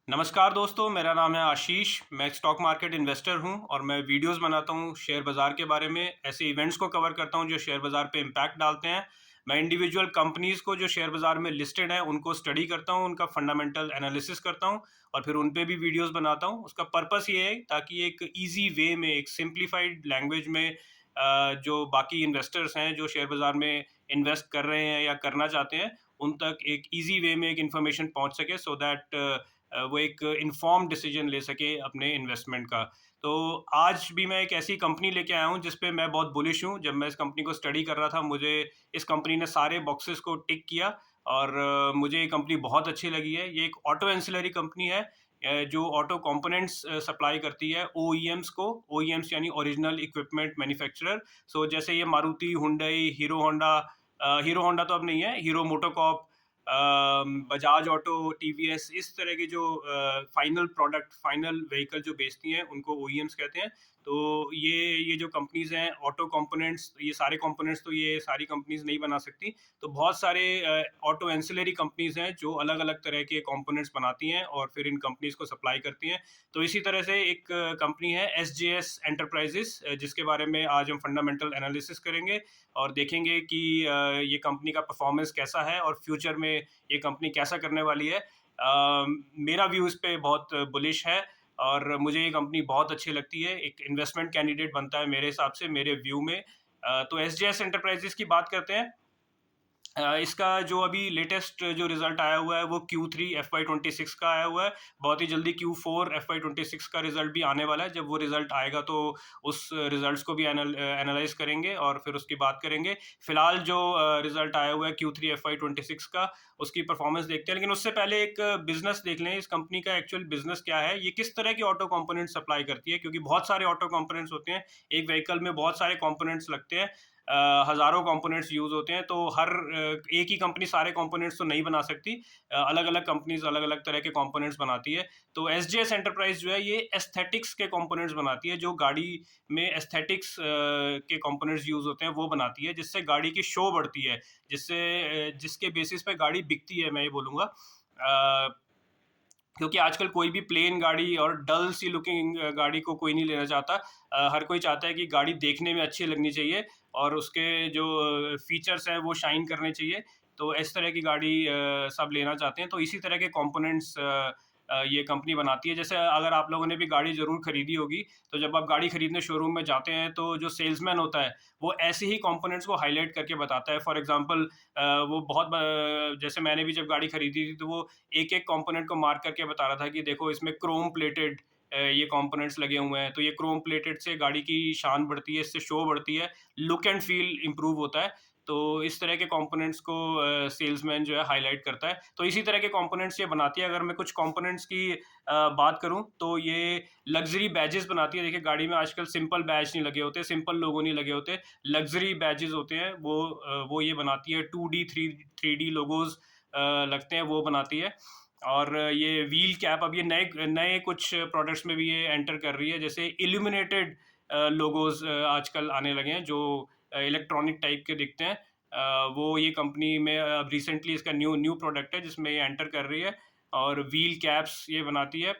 नमस्कार दोस्तों, मेरा नाम है आशीष। मैं स्टॉक मार्केट इन्वेस्टर हूं और मैं वीडियोस बनाता हूं शेयर बाज़ार के बारे में। ऐसे इवेंट्स को कवर करता हूं जो शेयर बाज़ार पे इम्पैक्ट डालते हैं। मैं इंडिविजुअल कंपनीज़ को जो शेयर बाज़ार में लिस्टेड हैं उनको स्टडी करता हूं, उनका फंडामेंटल एनालिसिस करता हूं और फिर उन पे भी वीडियोस बनाता हूं। उसका पर्पस ये है ताकि एक ईज़ी वे में, एक सिंप्लीफाइड लैंग्वेज में जो बाकी इन्वेस्टर्स हैं जो शेयर बाज़ार में इन्वेस्ट कर रहे हैं या करना चाहते हैं, उन तक एक ईज़ी वे में एक इन्फॉर्मेशन पहुंच सके, सो दैट वो एक इन्फॉर्म्ड डिसीजन ले सके अपने इन्वेस्टमेंट का। तो आज भी मैं एक ऐसी कंपनी लेके आया हूँ जिस पे मैं बहुत बुलिश हूँ। जब मैं इस कंपनी को स्टडी कर रहा था, मुझे इस कंपनी ने सारे बॉक्सेस को टिक किया और मुझे ये कंपनी बहुत अच्छी लगी है। ये एक ऑटो एंसिलरी कंपनी है, जो ऑटो कंपोनेंट्स सप्लाई करती है ओईएम्स को। ओईएम्स यानी ओरिजिनल इक्विपमेंट मैन्युफैक्चरर। सो जैसे ये मारुति, हुंडई, हीरो होंडा तो अब नहीं है, hero MotoCorp, Bajaj auto, TVS, इस तरह के जो फाइनल प्रोडक्ट, फाइनल व्हीकल जो बेचती हैं उनको ओईएम्स कहते हैं। तो ये जो कंपनीज हैं ऑटो कंपोनेंट्स, ये सारे कंपोनेंट्स तो ये सारी कंपनीज नहीं बना सकती। तो बहुत सारे ऑटो एंसिलरी कंपनीज हैं जो अलग अलग तरह के कंपोनेंट्स बनाती हैं और फिर इन कंपनीज को सप्लाई करती हैं। तो इसी तरह से एक कंपनी है एसजेएस एंटरप्राइजेस, जिसके बारे में आज हम फंडामेंटल एनालिसिस करेंगे और देखेंगे कि ये कंपनी का परफॉर्मेंस कैसा है और फ्यूचर में ये कंपनी कैसा करने वाली है। मेरा व्यू इस पे बहुत बुलिश है और मुझे ये कंपनी बहुत अच्छी लगती है। एक इन्वेस्टमेंट कैंडिडेट बनता है मेरे हिसाब से, मेरे व्यू में। तो एसजेएस एंटरप्राइजेस की बात करते हैं। इसका जो अभी लेटेस्ट जो रिजल्ट आया हुआ है वो Q3 FY26 का आया हुआ है। बहुत ही जल्दी Q4 FY26 का रिजल्ट भी आने वाला है। जब वो रिजल्ट आएगा तो उस रिजल्ट्स को भी एनालाइज करेंगे और फिर उसकी बात करेंगे। फिलहाल जो रिजल्ट आया हुआ है Q3 FY26 का, उसकी परफॉर्मेंस देखते हैं। लेकिन उससे पहले एक बिजनेस देख लें, इस कंपनी का एक्चुअल बिजनेस क्या है, ये किस तरह की ऑटो कंपोनेंट सप्लाई करती है, क्योंकि बहुत सारे ऑटो कंपोनेंट्स होते हैं। एक व्हीकल में बहुत सारे कंपोनेंट्स लगते हैं, हज़ारों कंपोनेंट्स यूज़ होते हैं। तो एक ही कंपनी सारे कंपोनेंट्स तो नहीं बना सकती। अलग अलग कंपनीज अलग अलग तरह के कंपोनेंट्स बनाती है। तो एसजेएस एंटरप्राइज जो है ये एस्थेटिक्स के कंपोनेंट्स बनाती है। जो गाड़ी में एस्थेटिक्स के कंपोनेंट्स यूज़ होते हैं वो बनाती है, जिससे गाड़ी की शो बढ़ती है, जिसके बेसिस पे गाड़ी बिकती है, मैं ये बोलूँगा। क्योंकि आजकल कोई भी प्लेन गाड़ी और डल सी लुकिंग गाड़ी को कोई नहीं लेना चाहता। हर कोई चाहता है कि गाड़ी देखने में अच्छी लगनी चाहिए और उसके जो फीचर्स हैं वो शाइन करने चाहिए। तो इस तरह की गाड़ी सब लेना चाहते हैं। तो इसी तरह के कंपोनेंट्स ये कंपनी बनाती है। जैसे अगर आप लोगों ने भी गाड़ी ज़रूर खरीदी होगी, तो जब आप गाड़ी खरीदने शोरूम में जाते हैं तो जो सेल्समैन होता है वो ऐसे ही कंपोनेंट्स को हाईलाइट करके बताता है। फॉर एग्जांपल, वो जैसे मैंने भी जब गाड़ी खरीदी थी तो वो एक-एक कंपोनेंट को मार्क करके बता रहा था कि देखो इसमें क्रोम प्लेटेड ये कंपोनेंट्स लगे हुए हैं। तो ये क्रोम प्लेटेड से गाड़ी की शान बढ़ती है, इससे शो बढ़ती है, लुक एंड फील इम्प्रूव होता है। तो इस तरह के कंपोनेंट्स को सेल्समैन जो है हाइलाइट करता है। तो इसी तरह के कंपोनेंट्स ये बनाती है। अगर मैं कुछ कंपोनेंट्स की बात करूँ तो ये लग्ज़री बैजेस बनाती है। देखिए गाड़ी में आजकल सिंपल बैज नहीं लगे होते, सिंपल लोगो नहीं लगे होते, लग्ज़री बैजेस होते हैं। वो ये बनाती है। 2D 3D लोगोज़ लगते हैं, वो बनाती है। और ये व्हील कैप, अब ये नए नए कुछ प्रोडक्ट्स में भी ये एंटर कर रही है। जैसे इल्यूमिनेटेड लोगोज़ आजकल आने लगे हैं जो इलेक्ट्रॉनिक टाइप के दिखते हैं। वो ये कंपनी में अब रिसेंटली इसका न्यू न्यू प्रोडक्ट है जिसमें ये एंटर कर रही है और व्हील कैप्स ये बनाती है।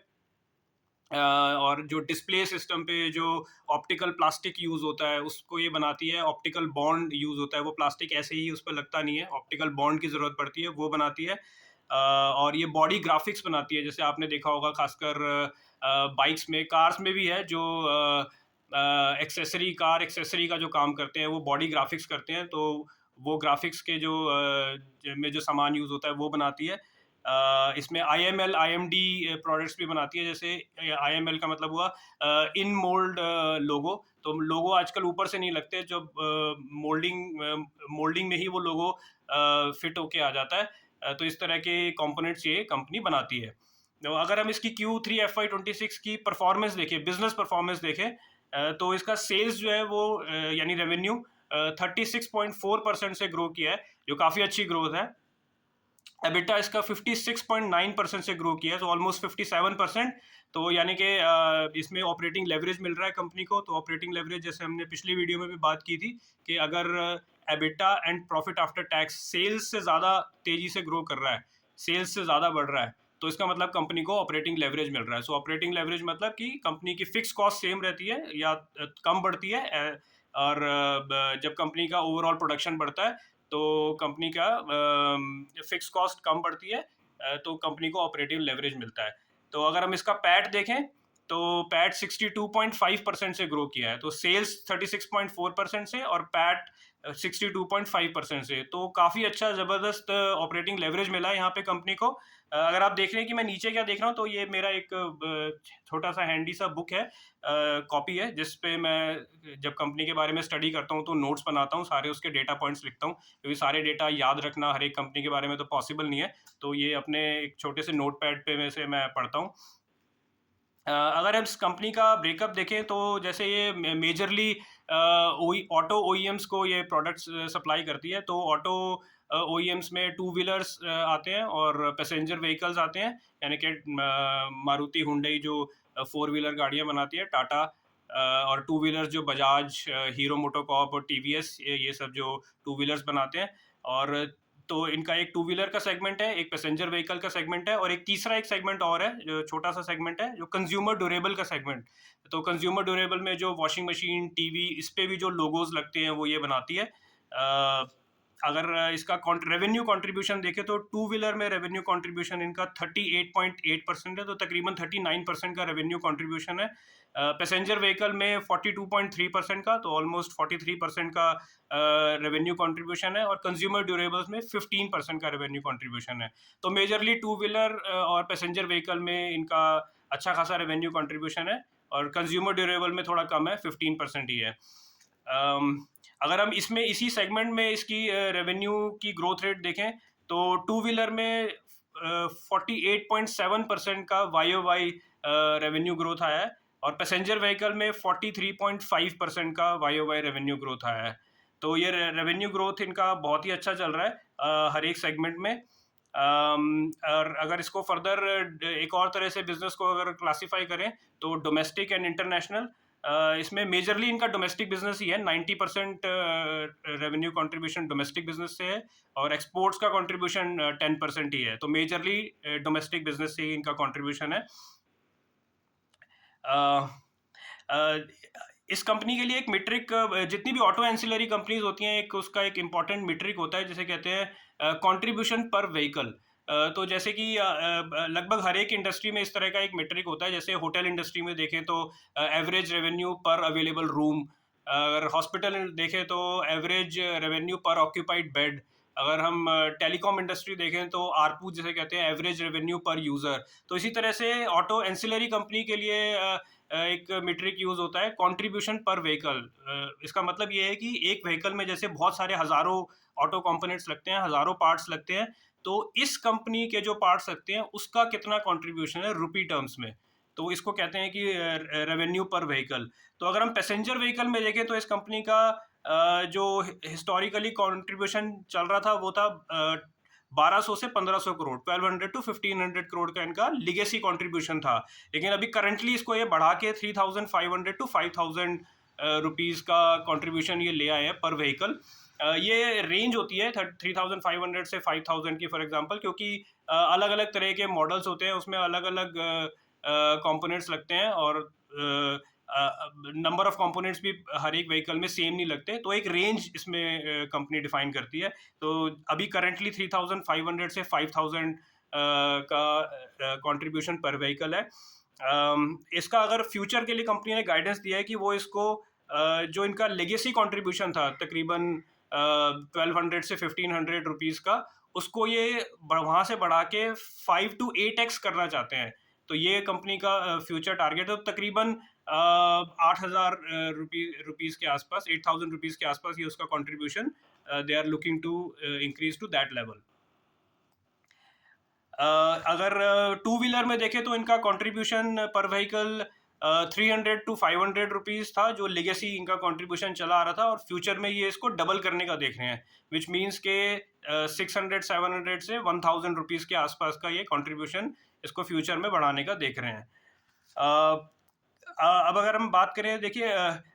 और जो डिस्प्ले सिस्टम पे जो ऑप्टिकल प्लास्टिक यूज़ होता है उसको ये बनाती है। ऑप्टिकल बॉन्ड यूज़ होता है, वो प्लास्टिक ऐसे ही उस पे लगता नहीं है, ऑप्टिकल बॉन्ड की ज़रूरत पड़ती है, वो बनाती है। और ये बॉडी ग्राफिक्स बनाती है। जैसे आपने देखा होगा खासकर बाइक्स में, कार्स में भी है, जो कार एक्सेसरी का जो काम करते हैं वो बॉडी ग्राफिक्स करते हैं। तो वो ग्राफिक्स के जो सामान यूज़ होता है वो बनाती है। इसमें IML, IMD प्रोडक्ट्स भी बनाती है। जैसे IML का मतलब हुआ इन मोल्ड लोगो। तो लोगो आजकल ऊपर से नहीं लगते, जब मोल्डिंग में ही वो लोगो फिट होके आ जाता है। तो इस तरह के कंपोनेंट्स ये कंपनी बनाती है। तो अगर हम इसकी Q3 FY26 की परफॉर्मेंस देखें, बिजनेस परफॉर्मेंस देखें, तो इसका सेल्स जो है वो यानी रेवेन्यू 36.4% से ग्रो किया है, जो काफ़ी अच्छी ग्रोथ है। एबिटा इसका 56.9% से ग्रो किया है, तो ऑलमोस्ट 57%। तो यानी कि इसमें ऑपरेटिंग लेवरेज मिल रहा है कंपनी को। तो ऑपरेटिंग लेवरेज, जैसे हमने पिछली वीडियो में भी बात की थी, कि अगर EBITDA and profit after tax sales से ज़्यादा तेज़ी से ग्रो कर रहा है, सेल्स से ज़्यादा बढ़ रहा है, तो इसका मतलब कंपनी को ऑपरेटिंग लेवरेज मिल रहा है। सो ऑपरेटिंग लेवरेज मतलब कि कंपनी की फिक्स कॉस्ट सेम रहती है या कम बढ़ती है, और जब कंपनी का ओवरऑल प्रोडक्शन बढ़ता है तो कंपनी का फिक्स कॉस्ट कम बढ़ती है, तो कंपनी को ऑपरेटिव लेवरेज मिलता है। तो अगर हम इसका पैट देखें तो पैट 62.5% से ग्रो किया है, तो सेल्स 36.4% से और पैट 62.5% से, तो काफ़ी अच्छा ज़बरदस्त ऑपरेटिंग लेवरेज मिला है यहाँ पे कंपनी को। अगर आप देख रहे हैं कि मैं नीचे क्या देख रहा हूँ, तो ये मेरा एक छोटा सा हैंडी सा बुक है, कॉपी है, जिस पे मैं जब कंपनी के बारे में स्टडी करता हूँ तो नोट्स बनाता हूँ, सारे उसके डेटा पॉइंट्स लिखता हूँ, क्योंकि सारे डेटा याद रखना हर एक कंपनी के बारे में तो पॉसिबल नहीं है। तो ये अपने एक छोटे से नोट पैड पे में से मैं पढ़ता हूँ। अगर हम इस कंपनी का ब्रेकअप देखें तो जैसे ये मेजरली ऑटो ओईएम्स को ये प्रोडक्ट्स सप्लाई करती है, तो ऑटो ओईएम्स में टू व्हीलर्स आते हैं और पैसेंजर व्हीकल्स आते हैं, यानी कि मारुति हुंडई जो फोर व्हीलर गाड़ियाँ बनाती है, टाटा, और टू व्हीलर्स जो बजाज, हीरो मोटोकॉर्प और टीवीएस, ये सब जो टू व्हीलर्स बनाते हैं। और तो इनका एक टू व्हीलर का सेगमेंट है, एक पैसेंजर व्हीकल का सेगमेंट है, और एक तीसरा एक सेगमेंट और है जो छोटा सा सेगमेंट है, जो कंज्यूमर ड्यूरेबल का सेगमेंट। तो कंज्यूमर ड्यूरेबल में जो वॉशिंग मशीन, टीवी, इस पे भी जो लोगोज लगते हैं वो ये बनाती है। अगर इसका रेवेन्यू कंट्रीब्यूशन देखें तो टू व्हीलर में रेवेन्यू कंट्रीब्यूशन इनका 38.8% है, तो तकरीबन 39% का रेवेन्यू कंट्रीब्यूशन है। पैसेंजर व्हीकल में 42.3% का, तो ऑलमोस्ट 43% का रेवेन्यू कंट्रीब्यूशन है, और कंज्यूमर ड्यूरेबल्स में 15% का रेवेन्यू कंट्रीब्यूशन है। तो मेजरली टू व्हीलर और पैसेंजर व्हीकल में इनका अच्छा खासा रेवेन्यू कंट्रीब्यूशन है, और कंज्यूमर ड्यूरेबल में थोड़ा कम है, 15% ही है। अगर हम इसमें इसी सेगमेंट में इसकी रेवेन्यू की ग्रोथ रेट देखें तो टू व्हीलर में 48.7% का YOY रेवेन्यू ग्रोथ आया है, और पैसेंजर व्हीकल में 43.5% का YOY रेवेन्यू ग्रोथ आया है। तो ये रेवेन्यू ग्रोथ इनका बहुत ही अच्छा चल रहा है हर एक सेगमेंट में। और अगर इसको फर्दर एक और तरह से बिजनेस को अगर क्लासीफाई करें तो डोमेस्टिक एंड इंटरनेशनल, इसमें मेजरली इनका डोमेस्टिक बिजनेस ही है, 90% रेवेन्यू कंट्रीब्यूशन डोमेस्टिक बिजनेस से है, और एक्सपोर्ट्स का कंट्रीब्यूशन 10% ही है, तो मेजरली डोमेस्टिक बिजनेस से ही इनका कंट्रीब्यूशन है। इस कंपनी के लिए एक मीट्रिक, जितनी भी ऑटो एंसिलरी कंपनीज होती हैं, एक उसका एक इम्पॉर्टेंट मीट्रिक होता है जिसे कहते हैं कंट्रीब्यूशन पर व्हीकल। तो जैसे कि लगभग हर एक इंडस्ट्री में इस तरह का एक मीट्रिक होता है। जैसे होटल इंडस्ट्री में देखें तो एवरेज रेवेन्यू पर अवेलेबल रूम, अगर हॉस्पिटल देखें तो एवरेज रेवेन्यू पर ऑक्यूपाइड बेड, अगर हम टेलीकॉम इंडस्ट्री देखें तो आरपू जिसे कहते हैं एवरेज रेवेन्यू पर यूज़र। तो इसी तरह से ऑटो एंसिलरी कंपनी के लिए एक मीट्रिक यूज़ होता है कंट्रीब्यूशन पर व्हीकल। इसका मतलब ये है कि एक व्हीकल में जैसे बहुत सारे हज़ारों ऑटो कंपोनेंट्स लगते हैं, हज़ारों पार्ट्स लगते हैं, तो इस कंपनी के जो पार्ट्स लगते हैं उसका कितना कंट्रीब्यूशन है रुपी टर्म्स में, तो इसको कहते हैं कि रेवेन्यू पर व्हीकल। तो अगर हम पैसेंजर व्हीकल में देखें तो इस कंपनी का जो हिस्टोरिकली कंट्रीब्यूशन चल रहा था वो था 1200 से 1500 करोड़, 1200 टू 1500 करोड़ का इनका लीगेसी कंट्रीब्यूशन था। लेकिन अभी करंटली इसको ये बढ़ा के 3500 टू 5000 रुपीज़ का कंट्रीब्यूशन ये ले आए हैं पर व्हीकल। ये रेंज होती है 3500 से 5000 की, फॉर एग्जांपल, क्योंकि अलग अलग तरह के मॉडल्स होते हैं, उसमें अलग अलग कंपोनेंट्स लगते हैं, और नंबर ऑफ कंपोनेंट्स भी हर एक व्हीकल में सेम नहीं लगते, तो एक रेंज इसमें कंपनी डिफाइन करती है। तो अभी करंटली 3500 से 5000 का कंट्रीब्यूशन पर व्हीकल है। इसका अगर फ्यूचर के लिए कंपनी ने गाइडेंस दिया है कि वो इसको जो इनका लेगेसी कंट्रीब्यूशन था तकरीबन 1200 से 1500 रुपीज़ का, उसको ये वहाँ से बढ़ा के 5 to 8x करना चाहते हैं। तो ये कंपनी का फ्यूचर टारगेट है। तो तकरीबन 8000 रुपीज़ के आसपास, 8000 रुपीज़ के आसपास ये उसका contribution they are looking to increase to that level. अगर टू व्हीलर में देखें तो इनका कंट्रीब्यूशन पर व्हीकल 300 टू 500 रुपीज़ था, जो लेगेसी इनका कंट्रीब्यूशन चला आ रहा था, और फ्यूचर में ये इसको डबल करने का देख रहे हैं, विच मीन्स के 600-700 से 1000 रुपीज़ के आसपास का ये कंट्रीब्यूशन इसको फ्यूचर में बढ़ाने का देख रहे हैं। अब अगर हम बात करें, देखिए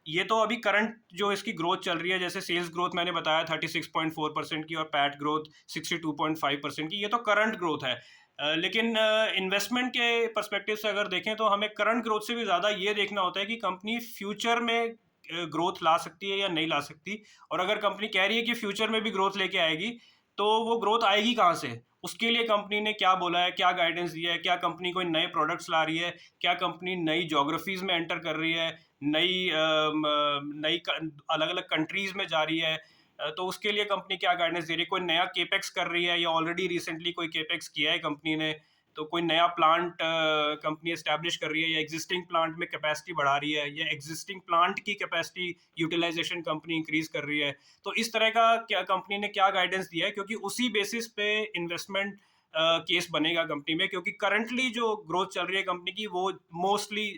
ये तो अभी करंट जो इसकी ग्रोथ चल रही है, जैसे सेल्स ग्रोथ मैंने बताया 36.4% की और पैट ग्रोथ 62.5% की, ये तो करंट ग्रोथ है। लेकिन इन्वेस्टमेंट के पर्सपेक्टिव से अगर देखें तो हमें करंट ग्रोथ से भी ज़्यादा ये देखना होता है कि कंपनी फ्यूचर में ग्रोथ ला सकती है या नहीं ला सकती। और अगर कंपनी कह रही है कि फ्यूचर में भी ग्रोथ लेके आएगी, तो वो ग्रोथ आएगी कहाँ से? उसके लिए कंपनी ने क्या बोला है, क्या गाइडेंस दिया है, क्या कंपनी कोई नए प्रोडक्ट्स ला रही है, क्या कंपनी नई जोग्राफीज में एंटर कर रही है, नई नई अलग अलग कंट्रीज में जा रही है। तो उसके लिए कंपनी क्या गाइडेंस दे रही है, कोई नया केपेक्स कर रही है या ऑलरेडी रिसेंटली कोई केपेक्स किया है कंपनी ने, तो कोई नया प्लांट कंपनी एस्टैब्लिश कर रही है या एग्जिस्टिंग प्लांट में कैपेसिटी बढ़ा रही है या एग्जिस्टिंग प्लांट की कैपेसिटी यूटिलाइजेशन कंपनी इंक्रीज कर रही है। तो इस तरह का क्या कंपनी ने क्या गाइडेंस दिया है, क्योंकि उसी बेसिस पे इन्वेस्टमेंट केस बनेगा कंपनी में। क्योंकि करंटली जो ग्रोथ चल रही है कंपनी की वो मोस्टली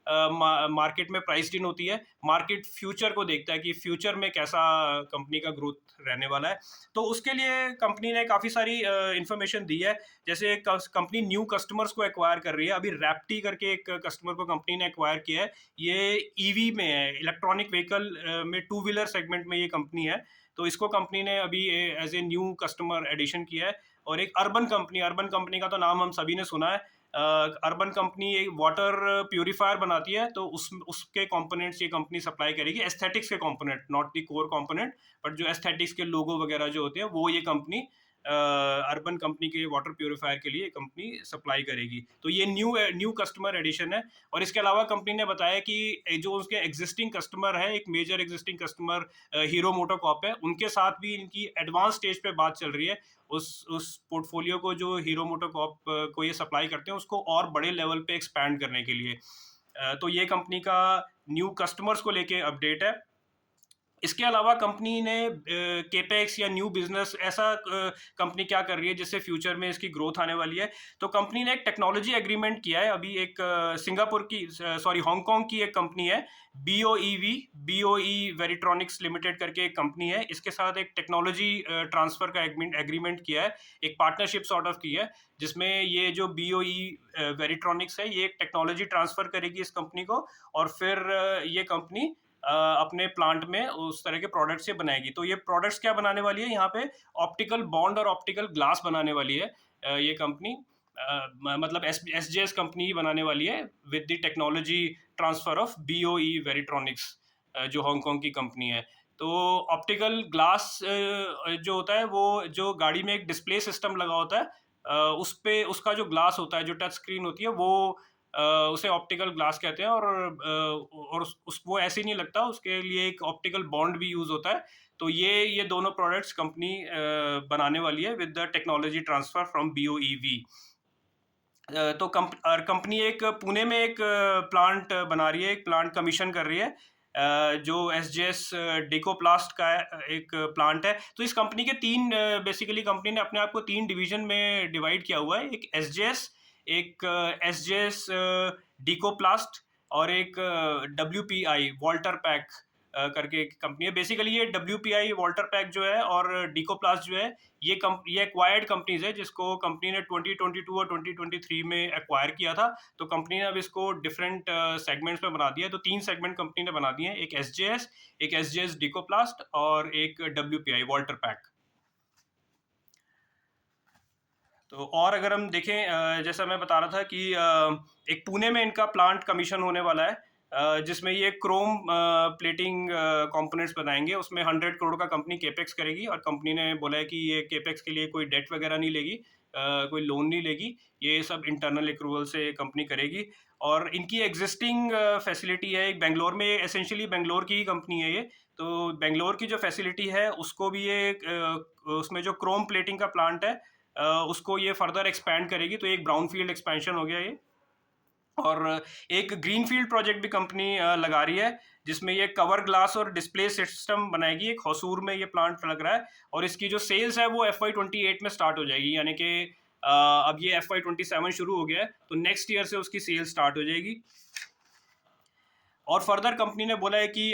मार्केट में प्राइस्ड इन होती है। मार्केट फ्यूचर को देखता है कि फ्यूचर में कैसा कंपनी का ग्रोथ रहने वाला है। तो उसके लिए कंपनी ने काफ़ी सारी इंफॉर्मेशन दी है। जैसे कंपनी न्यू कस्टमर्स को एक्वायर कर रही है। अभी रैप्टी करके एक कस्टमर को कंपनी ने एक्वायर किया है। ये ईवी में है, इलेक्ट्रॉनिक व्हीकल में, टू व्हीलर सेगमेंट में ये कंपनी है। तो इसको कंपनी ने अभी as a new customer addition किया है। और एक अर्बन कंपनी का तो नाम हम सभी ने सुना है। अर्बन कंपनी एक वाटर प्यूरिफायर बनाती है, तो उसके कंपोनेंट्स ये कंपनी सप्लाई करेगी, एस्थेटिक्स के component, not the core component, but जो एस्थेटिक्स के लोगो वगैरह जो होते हैं वो ये कंपनी अर्बन कंपनी के वाटर प्यूरिफायर के लिए कंपनी सप्लाई करेगी। तो ये न्यू कस्टमर एडिशन है। और इसके अलावा कंपनी ने बताया कि जो उसके एग्जिस्टिंग कस्टमर है, एक major existing customer Hero MotoCorp है, उनके साथ भी इनकी एडवांस स्टेज पे बात चल रही है। उस पोर्टफोलियो को जो हीरो मोटोकॉर्प को ये सप्लाई करते हैं उसको और बड़े लेवल पे एक्सपैंड करने के लिए। तो ये कंपनी का न्यू कस्टमर्स को लेके अपडेट है। इसके अलावा कंपनी ने केपेक्स या न्यू बिजनेस ऐसा कंपनी क्या कर रही है जिससे फ्यूचर में इसकी ग्रोथ आने वाली है। तो कंपनी ने एक टेक्नोलॉजी एग्रीमेंट किया है अभी। एक सिंगापुर की, सॉरी हांगकांग की एक कंपनी है, बीओई वेरिट्रॉनिक्स लिमिटेड करके एक कंपनी है। इसके साथ एक टेक्नोलॉजी ट्रांसफर का एग्रीमेंट किया है, एक पार्टनरशिप सॉर्ट ऑफ की है, जिसमें ये जो बीओई वेरिट्रॉनिक्स है ये एक टेक्नोलॉजी ट्रांसफर करेगी इस कंपनी को। और फिर ये कंपनी अपने प्लांट में उस तरह के प्रोडक्ट्स ये बनाएगी। तो ये प्रोडक्ट्स क्या बनाने वाली है, यहाँ पे ऑप्टिकल बॉन्ड और ऑप्टिकल ग्लास बनाने वाली है ये कंपनी। मतलब एसजेएस कंपनी ही बनाने वाली है with the technology transfer of BOE Veritronics, जो हांगकांग की कंपनी है। तो ऑप्टिकल ग्लास जो होता है वो जो गाड़ी में एक डिस्प्ले सिस्टम लगा होता है, उस पे उसका जो ग्लास होता है, जो टच स्क्रीन होती है, वो उसे ऑप्टिकल ग्लास कहते हैं। और वो ऐसे ही नहीं लगता, उसके लिए एक ऑप्टिकल बॉन्ड भी यूज होता है। तो ये दोनों प्रोडक्ट्स कंपनी बनाने वाली है with the technology transfer from BOEV. तो कंपनी एक पुणे में एक प्लांट बना रही है, एक प्लांट कमीशन कर रही है, जो एसजेएस डेकोप्लास्ट का एक प्लांट है। तो इस कंपनी के तीन, बेसिकली कंपनी ने अपने आप को तीन डिवीजन में डिवाइड किया हुआ है, एक एसजेएस, एक एसजेएस डिकोप्लास्ट, और एक डब्ल्यूपीआई वॉल्टर पैक करके एक कंपनी है। बेसिकली ये डब्ल्यूपीआई वॉल्टर पैक जो है और डिकोप्लास्ट जो है, ये एक्वायर्ड कंपनीज है जिसको कंपनी ने 2022 और 2023 में एक्वायर किया था। तो कंपनी ने अब इसको डिफरेंट सेगमेंट्स में बना दिया है। तो तीन सेगमेंट कंपनी ने बना दिए हैं, एक एसजेएस, एक एसजेएस डिकोप्लास्ट और एक डब्ल्यूपीआई वॉल्टर पैक। तो और अगर हम देखें, जैसा मैं बता रहा था कि एक पुणे में इनका प्लांट कमीशन होने वाला है, जिसमें ये क्रोम प्लेटिंग कंपोनेंट्स बनाएंगे। उसमें 100 करोड़ का कंपनी केपेक्स करेगी। और कंपनी ने बोला है कि ये केपेक्स के लिए कोई डेट वगैरह नहीं लेगी, कोई लोन नहीं लेगी, ये सब इंटरनल एक्रूवल से कंपनी करेगी। और इनकी एग्जिस्टिंग फैसिलिटी है एक बेंगलोर में, एसेंशियली बेंगलोर की ही कंपनी है ये। तो बेंगलोर की जो फैसिलिटी है उसको भी ये उसमें जो क्रोम प्लेटिंग का प्लांट है उसको ये फर्दर एक्सपैंड करेगी। तो एक ब्राउनफील्ड एक्सपेंशन हो गया ये। और एक ग्रीनफील्ड प्रोजेक्ट भी कंपनी लगा रही है, जिसमें ये कवर ग्लास और डिस्प्ले सिस्टम बनाएगी। एक हसूर में ये प्लांट लग रहा है, और इसकी जो सेल्स है वो FY28 में स्टार्ट हो जाएगी। यानी कि अब ये FY27 शुरू हो गया है, तो नेक्स्ट ईयर से उसकी सेल्स स्टार्ट हो जाएगी। और फर्दर कंपनी ने बोला है कि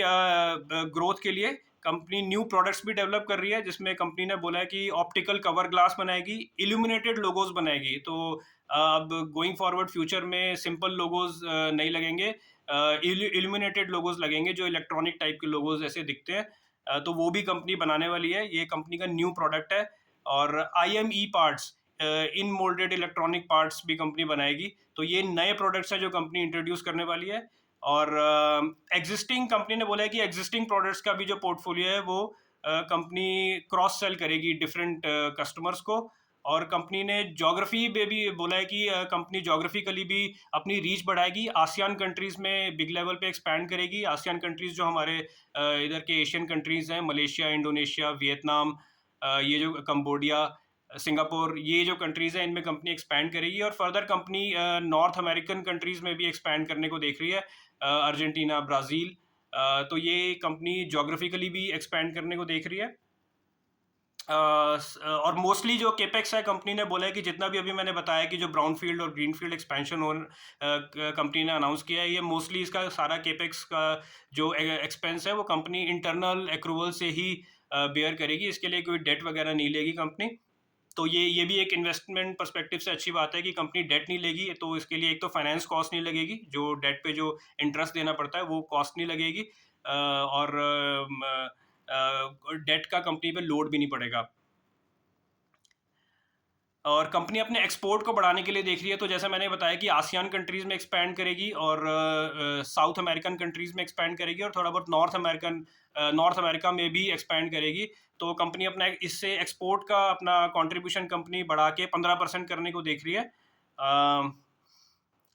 ग्रोथ के लिए कंपनी न्यू प्रोडक्ट्स भी डेवलप कर रही है, जिसमें कंपनी ने बोला है कि ऑप्टिकल कवर ग्लास बनाएगी, इल्यूमिनेटेड लोगोज बनाएगी। तो अब गोइंग फॉरवर्ड फ्यूचर में सिंपल लोगोज नहीं लगेंगे, इल्यूमिनेटेड लोगोज लगेंगे, जो इलेक्ट्रॉनिक टाइप के लोगोज ऐसे दिखते हैं। तो वो भी कंपनी बनाने वाली है, ये कंपनी का न्यू प्रोडक्ट है। और IME पार्ट्स, इन मोल्डेड इलेक्ट्रॉनिक पार्ट्स भी कंपनी बनाएगी। तो ये नए प्रोडक्ट्स हैं जो कंपनी इंट्रोड्यूस करने वाली है। और एग्जिस्टिंग कंपनी ने बोला है कि एग्जिस्टिंग प्रोडक्ट्स का भी जो पोर्टफोलियो है वो कंपनी क्रॉस सेल करेगी डिफरेंट कस्टमर्स को। और कंपनी ने ज्योग्राफी में भी बोला है कि कंपनी ज्योग्राफिकली भी अपनी रीच बढ़ाएगी, आसियान कंट्रीज़ में बिग लेवल पे एक्सपैंड करेगी। आसियान कंट्रीज़ जो हमारे इधर के एशियन कंट्रीज़ हैं, मलेशिया, इंडोनेशिया, वियतनाम, ये जो कंबोडिया, सिंगापुर, ये जो कंट्रीज़ हैं इनमें कंपनी एक्सपैंड करेगी। और further company north American countries में भी एक्सपैंड करने को देख रही है, अर्जेंटीना, ब्राज़ील। तो ये कंपनी ज्योग्राफिकली भी एक्सपैंड करने को देख रही है। और मोस्टली जो केपेक्स है, कंपनी ने बोला है कि जितना भी अभी मैंने बताया कि जो ब्राउनफील्ड और ग्रीनफील्ड एक्सपेंशन हो कंपनी ने अनाउंस किया है, ये मोस्टली इसका सारा केपेक्स का जो एक्सपेंस है वो कंपनी इंटरनल एक्रूवल से ही बेयर करेगी। इसके लिए कोई डेट वगैरह नहीं लेगी कंपनी। तो ये भी एक इन्वेस्टमेंट पर्सपेक्टिव से अच्छी बात है कि कंपनी डेट नहीं लेगी। तो इसके लिए एक तो फाइनेंस कॉस्ट नहीं लगेगी, जो डेट पे जो इंटरेस्ट देना पड़ता है वो कॉस्ट नहीं लगेगी, और डेट का कंपनी पे लोड भी नहीं पड़ेगा। और कंपनी अपने एक्सपोर्ट को बढ़ाने के लिए देख रही है। तो जैसा मैंने बताया कि आसियान कंट्रीज़ में एक्सपैंड करेगी, और साउथ अमेरिकन कंट्रीज़ में एक्सपैंड करेगी, और थोड़ा बहुत नॉर्थ अमेरिका में भी एक्सपैंड करेगी। तो कंपनी अपना इससे एक्सपोर्ट का अपना कंट्रीब्यूशन कंपनी बढ़ा के 15% करने को देख रही है।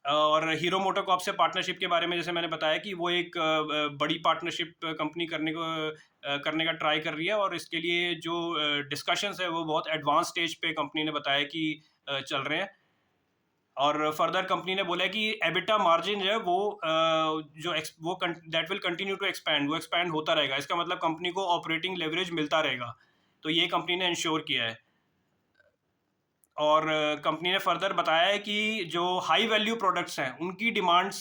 और हीरो मोटोकॉर्प से पार्टनरशिप के बारे में जैसे मैंने बताया कि वो एक बड़ी पार्टनरशिप कंपनी करने का ट्राई कर रही है। और इसके लिए जो डिस्कशंस है वो बहुत एडवांस स्टेज पे कंपनी ने बताया कि चल रहे हैं। और फर्दर कंपनी ने बोला है कि एबिटा मार्जिन जो है वो that will continue to expand, वो एक्सपैंड होता रहेगा। इसका मतलब कंपनी को ऑपरेटिंग लेवरेज मिलता रहेगा। तो ये कंपनी ने इंश्योर किया है। और कंपनी ने फर्दर बताया है कि जो हाई वैल्यू प्रोडक्ट्स हैं उनकी डिमांड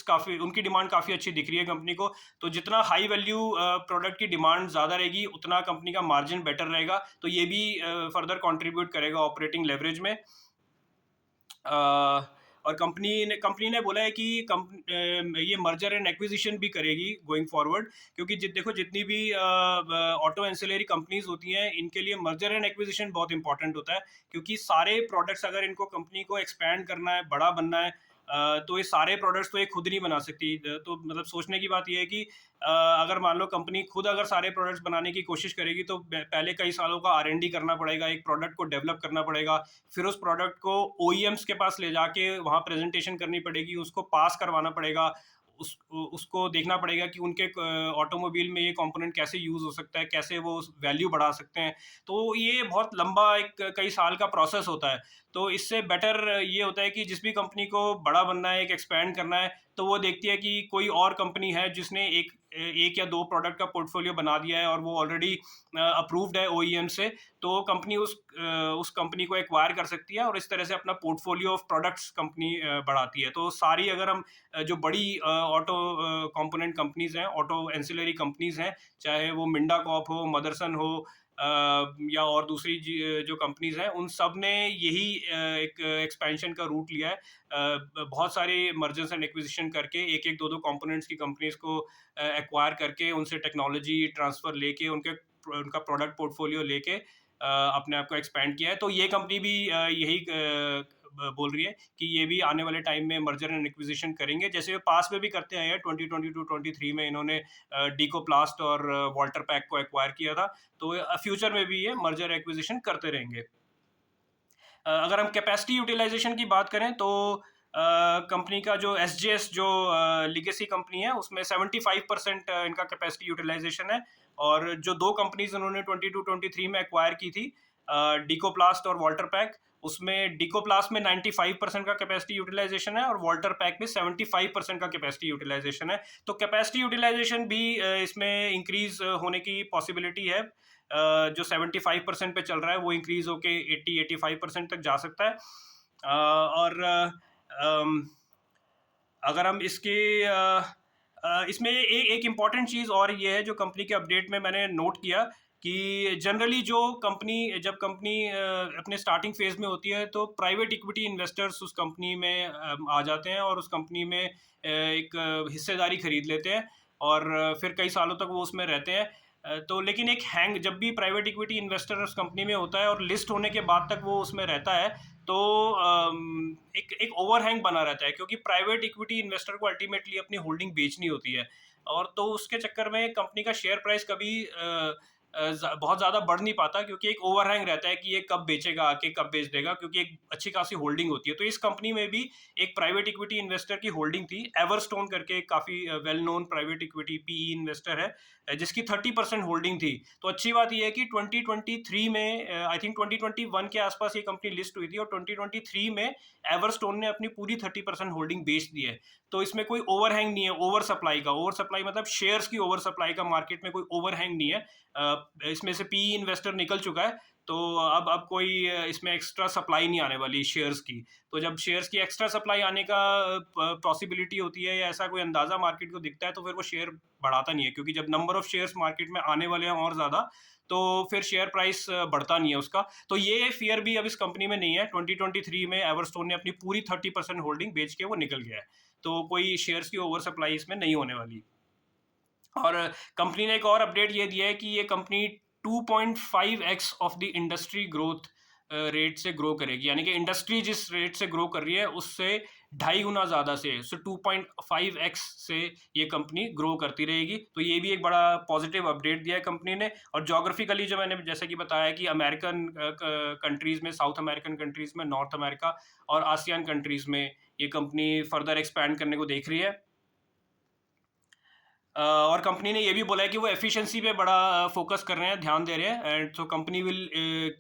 काफ़ी अच्छी दिख रही है कंपनी को। तो जितना हाई वैल्यू प्रोडक्ट की डिमांड ज़्यादा रहेगी उतना कंपनी का मार्जिन बेटर रहेगा। तो ये भी फर्दर कंट्रीब्यूट करेगा ऑपरेटिंग लेवरेज में। और कंपनी ने बोला है कि ये मर्जर एंड एक्विजिशन भी करेगी गोइंग फॉरवर्ड। क्योंकि देखो जितनी भी ऑटो एंसिलरी कंपनीज होती हैं इनके लिए मर्जर एंड एक्विजिशन बहुत इंपॉर्टेंट होता है। क्योंकि सारे प्रोडक्ट्स अगर इनको कंपनी को एक्सपैंड करना है, बड़ा बनना है, तो ये सारे प्रोडक्ट्स तो ये खुद नहीं बना सकती। तो मतलब सोचने की बात ये है कि अगर मान लो कंपनी खुद अगर सारे प्रोडक्ट्स बनाने की कोशिश करेगी तो पहले कई सालों का R&D करना पड़ेगा, एक प्रोडक्ट को डेवलप करना पड़ेगा, फिर उस प्रोडक्ट को OEMs के पास ले जाके वहाँ प्रेजेंटेशन करनी पड़ेगी, उसको पास करवाना पड़ेगा, उसको देखना पड़ेगा कि उनके ऑटोमोबाइल में ये कंपोनेंट कैसे यूज़ हो सकता है, कैसे वो वैल्यू बढ़ा सकते हैं। तो ये बहुत लंबा एक कई साल का प्रोसेस होता है। तो इससे बेटर ये होता है कि जिस भी कंपनी को बड़ा बनना है, एक एक्सपैंड करना है, तो वो देखती है कि कोई और कंपनी है जिसने एक या दो प्रोडक्ट का पोर्टफोलियो बना दिया है और वो ऑलरेडी अप्रूव्ड है OEM से। तो कंपनी उस कंपनी को एक्वायर कर सकती है और इस तरह से अपना पोर्टफोलियो ऑफ प्रोडक्ट्स कंपनी बढ़ाती है। तो सारी अगर हम जो बड़ी ऑटो कंपोनेंट कंपनीज हैं, ऑटो एंसिलरी कंपनीज हैं, चाहे वो मिंडा कॉर्प हो, मदरसन हो, या और दूसरी जो कंपनीज हैं, उन सब ने यही एक एक्सपेंशन का रूट लिया है। बहुत सारे मर्जर्स एंड एक्विजिशन करके एक एक दो दो कंपोनेंट्स की कंपनीज को एक्वायर करके उनसे टेक्नोलॉजी ट्रांसफ़र लेके उनका प्रोडक्ट पोर्टफोलियो लेके अपने आप को एक्सपैंड किया है। तो ये कंपनी भी यही बोल रही है कि ये भी आने वाले टाइम में मर्जर एंड एक्विजिशन करेंगे, जैसे वो पास में भी करते आए हैं। 2022-23 में इन्होंने डीकोप्लास्ट और वॉल्टर पैक को एक्वायर किया था। तो फ्यूचर में भी ये मर्जर एक्विजिशन करते रहेंगे। अगर हम कैपेसिटी यूटिलाइजेशन की बात करें तो कंपनी का जो SGS जो लिगेसी कंपनी है उसमें 75% इनका कैपेसिटी यूटिलाइजेशन है। और जो दो कंपनीज उन्होंने 22-23 में एक्वायर की थी, डीकोप्लास्ट और वॉल्टर पैक, उसमें डीकोप्लास्ट में 95% का कैपेसिटी यूटिलाइजेशन है और वॉल्टर पैक में 75% का कैपेसिटी यूटिलाइजेशन है। तो कैपेसिटी यूटिलाइजेशन भी इसमें इंक्रीज होने की पॉसिबिलिटी है। जो 75% पे चल रहा है वो इंक्रीज होके 80-85% तक जा सकता है। और अगर हम इसमें एक इम्पॉर्टेंट चीज़ और ये है जो कंपनी के अपडेट में मैंने नोट किया कि जनरली जब कंपनी अपने स्टार्टिंग फेज में होती है तो प्राइवेट इक्विटी इन्वेस्टर्स उस कंपनी में आ जाते हैं और उस कंपनी में एक हिस्सेदारी खरीद लेते हैं और फिर कई सालों तक वो उसमें रहते हैं। तो लेकिन एक हैंग, जब भी प्राइवेट इक्विटी इन्वेस्टर उस कंपनी में होता है और लिस्ट होने के बाद तक वो उसमें रहता है, तो एक एक ओवरहैंग बना रहता है, क्योंकि प्राइवेट इक्विटी इन्वेस्टर को अल्टीमेटली अपनी होल्डिंग बेचनी होती है। और तो उसके चक्कर में कंपनी का शेयर प्राइस कभी बहुत ज़्यादा बढ़ नहीं पाता, क्योंकि एक ओवरहैंग रहता है कि ये कब बेचेगा आके, कब बेच देगा, क्योंकि एक अच्छी खासी होल्डिंग होती है। तो इस कंपनी में भी एक प्राइवेट इक्विटी इन्वेस्टर की होल्डिंग थी, एवरस्टोन करके, काफ़ी well known private equity PE investor है, जिसकी 30% होल्डिंग थी। तो अच्छी बात यह है कि 2023 में, आई थिंक 2021 के आसपास ये कंपनी लिस्ट हुई थी, और 2023 में एवरस्टोन ने अपनी पूरी 30% होल्डिंग बेच दी है। तो इसमें कोई ओवरहैंग नहीं है ओवर सप्लाई का। ओवर सप्लाई मतलब शेयर्स की ओवर सप्लाई का, मार्केट में कोई ओवरहैंग नहीं है। इसमें से पीई इन्वेस्टर निकल चुका है, तो अब कोई इसमें एक्स्ट्रा सप्लाई नहीं आने वाली शेयर्स की। तो जब शेयर्स की एक्स्ट्रा सप्लाई आने का पॉसिबिलिटी होती है, या ऐसा कोई अंदाजा मार्केट को दिखता है, तो फिर वो शेयर बढ़ाता नहीं है, क्योंकि जब नंबर ऑफ शेयर्स मार्केट में आने वाले हैं और ज़्यादा, तो फिर शेयर प्राइस बढ़ता नहीं है उसका। तो ये फियर भी अब इस कंपनी में नहीं है। 2023 में एवरस्टोन ने अपनी पूरी 30% होल्डिंग बेच के वो निकल गया है, तो कोई शेयर्स की ओवर सप्लाई इसमें नहीं होने वाली। और कंपनी ने एक और अपडेट ये दिया है कि ये company 2.5x of the industry growth rate से ग्रो करेगी, यानी कि इंडस्ट्री जिस रेट से ग्रो कर रही है उससे 2.5 गुना ज़्यादा से, 2.5x से ये कंपनी ग्रो करती रहेगी। तो ये भी एक बड़ा पॉजिटिव अपडेट दिया है कंपनी ने। और जोग्राफिकली, जो मैंने जैसे कि बताया कि अमेरिकन कंट्रीज़ में, साउथ अमेरिकन कंट्रीज़ में, नॉर्थ अमेरिका और आसियान कंट्रीज़ में ये कंपनी फर्दर एक्सपैंड करने को देख रही है। और कंपनी ने ये भी बोला है कि वो एफिशिएंसी पे बड़ा फोकस कर रहे हैं, ध्यान दे रहे हैं, and so company will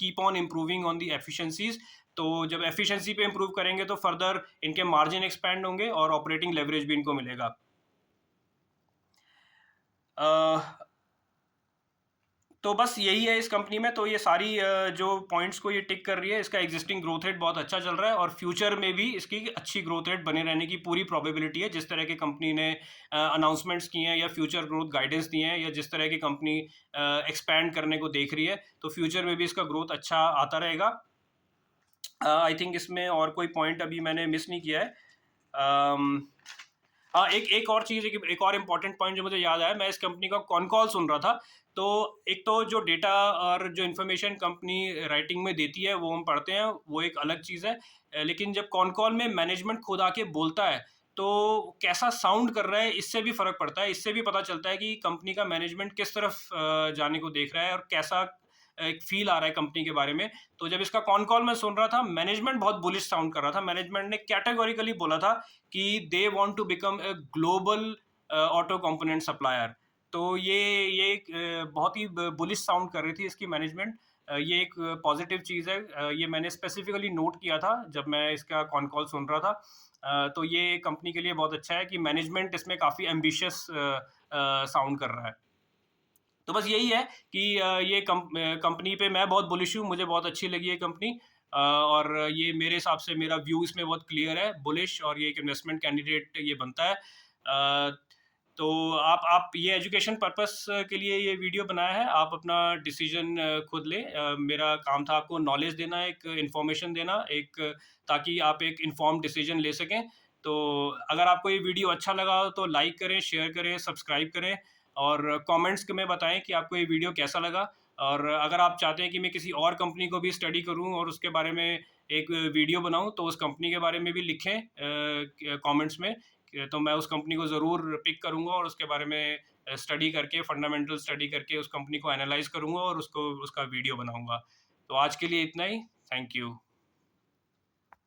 keep on improving on the efficiencies. तो जब एफिशिएंसी पे इम्प्रूव करेंगे तो फर्दर इनके मार्जिन एक्सपैंड होंगे और ऑपरेटिंग लेवरेज भी इनको मिलेगा। तो बस यही है इस कंपनी में। तो ये सारी जो पॉइंट्स को ये टिक कर रही है, इसका एग्जिस्टिंग ग्रोथ रेट बहुत अच्छा चल रहा है, और फ्यूचर में भी इसकी अच्छी ग्रोथ रेट बने रहने की पूरी प्रोबेबिलिटी है। जिस तरह की कंपनी ने अनाउंसमेंट्स किए हैं, या फ्यूचर ग्रोथ गाइडेंस दिए हैं, या जिस तरह की कंपनी एक्सपैंड करने को देख रही है, तो फ्यूचर में भी इसका ग्रोथ अच्छा आता रहेगा। आई थिंक इसमें और कोई पॉइंट अभी मैंने मिस नहीं किया है। हाँ, एक और चीज़, एक और इम्पॉर्टेंट पॉइंट जो मुझे याद आया, मैं इस कंपनी का कॉन कॉल सुन रहा था। तो एक तो जो डेटा और जो इन्फॉर्मेशन कंपनी राइटिंग में देती है वो हम पढ़ते हैं, वो एक अलग चीज़ है। लेकिन जब कॉन कॉल में मैनेजमेंट खुद आके बोलता है, तो कैसा साउंड कर रहा है, इससे भी फ़र्क पड़ता है। इससे भी पता चलता है कि कंपनी का मैनेजमेंट किस तरफ जाने को देख रहा है, और कैसा एक फ़ील आ रहा है कंपनी के बारे में। तो जब इसका कॉन कॉल मैं सुन रहा था, मैनेजमेंट बहुत बुलिश साउंड कर रहा था। मैनेजमेंट ने कैटेगोरिकली बोला था कि they want to become a global auto component supplier. तो ये एक बहुत ही बुलिश साउंड कर रही थी इसकी मैनेजमेंट। ये एक पॉजिटिव चीज़ है। ये मैंने स्पेसिफिकली नोट किया था जब मैं इसका कॉन कॉल सुन रहा था। तो ये कंपनी के लिए बहुत अच्छा है कि मैनेजमेंट इसमें काफ़ी एम्बिशियस साउंड कर रहा है। तो बस यही है कि ये कंपनी पे मैं बहुत बुलिश हूँ, मुझे बहुत अच्छी लगी ये कंपनी। और ये मेरे हिसाब से मेरा व्यू इसमें बहुत क्लियर है, बुलिश, और ये एक इन्वेस्टमेंट कैंडिडेट ये बनता है। तो आप ये एजुकेशन पर्पस के लिए ये वीडियो बनाया है, आप अपना डिसीजन खुद लें। मेरा काम था आपको नॉलेज देना, एक इन्फॉर्मेशन देना, एक ताकि आप एक इन्फॉर्म डिसीजन ले सकें। तो अगर आपको ये वीडियो अच्छा लगा हो तो लाइक करें, शेयर करें, सब्सक्राइब करें, और कमेंट्स में बताएं कि आपको ये वीडियो कैसा लगा। और अगर आप चाहते हैं कि मैं किसी और कंपनी को भी स्टडी करूं और उसके बारे में एक वीडियो बनाऊं, तो उस कंपनी के बारे में भी लिखें कमेंट्स में। तो मैं उस कंपनी को ज़रूर पिक करूंगा और उसके बारे में स्टडी करके, फंडामेंटल स्टडी करके, उस कंपनी को एनालाइज करूंगा और उसका वीडियो बनाऊंगा। तो आज के लिए इतना ही। Thank you.